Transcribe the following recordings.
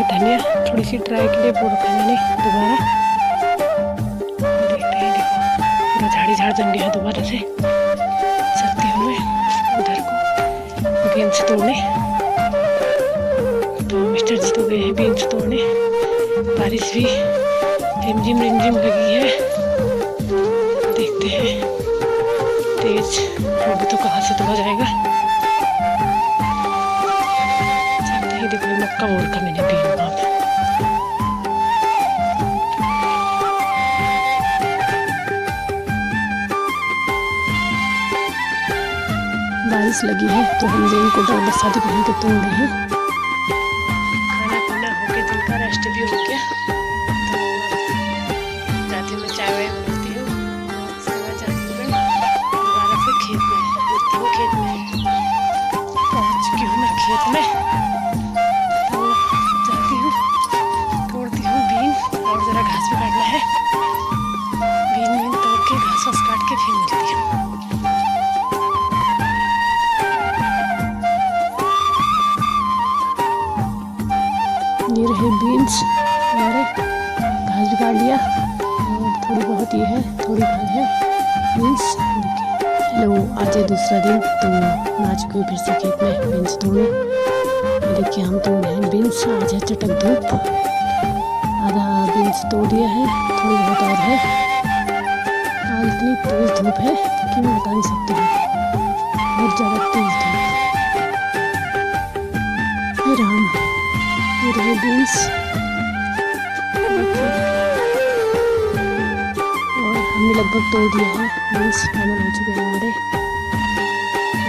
धनिया थोड़ी सी ट्राई के लिए बो रखा है मैंने दोबारा। देखते हैं, देखो पूरा झाड़ी झाड़ जम गया है। दोबारा से चलती हूँ मैं उधर को बीन्स तोड़ने। तो मिस्टर जी तो गए हैं बीन्स तोड़ने। बारिश भी रिमझिम रिमझिम लगी है। देखते हैं तेज अभी तो कहाँ से तोड़ा जाएगा। चलते ही देखो मक्का बोल का मैंने बीन वहाँ पे। बारिश लगी है तो हम रेन कोट और बरसाती पहन के तोड़ रहे हैं। खाना पीना हो गया, दिन का रेस्ट भी हो गया। तो जाती हूँ मैं चाय वाय बनाती हूँ। उसके बाद जाती हूँ मैं दोबारा फिर खेत में मिलती हूँ। खेत में पहुँच चुकी हूँ मैं खेत में। तो जाती हूँ तोड़ती हूँ बीन और ज़रा घास भी काटना है। बीन तोड़ के घास वास काट के फिर मिलती हूँ। ये रहे बीन्स हमारे, घास भी काट लिया और थोड़ी बहुत ये है, थोड़ी घास है बीन्स। देखिए हेलो, आज है दूसरा दिन तो मैं आ चुकी हूँ फिर से खेत में बीन्स तोड़ने। देखिए हम तोड़ रहे हैं बीन्स। आज है चटक धूप, आधा बीन्स तोड़ दिया है, थोड़ी बहुत और है। आज इतनी तेज धूप है कि मैं बता नहीं सकती हूँ, बहुत ज़्यादा तेज धूप। राम ये रहे बीन्स और हमने लगभग तोड़ दिया है। बीन्स फाइनल हो चुके हैं हमारे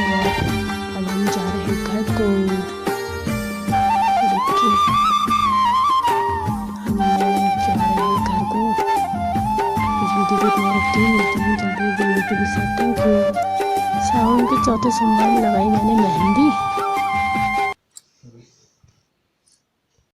और अब हम जा रहे हैं घर को। देखिए हम जा रहे हैं घर को। इस वीडियो को इतना रखती हूँ, मिलती हूँ जल्दी वीडियो के साथ। Thank you. सावन के चौथे सोमवार में लगाई मैंने मेहंदी।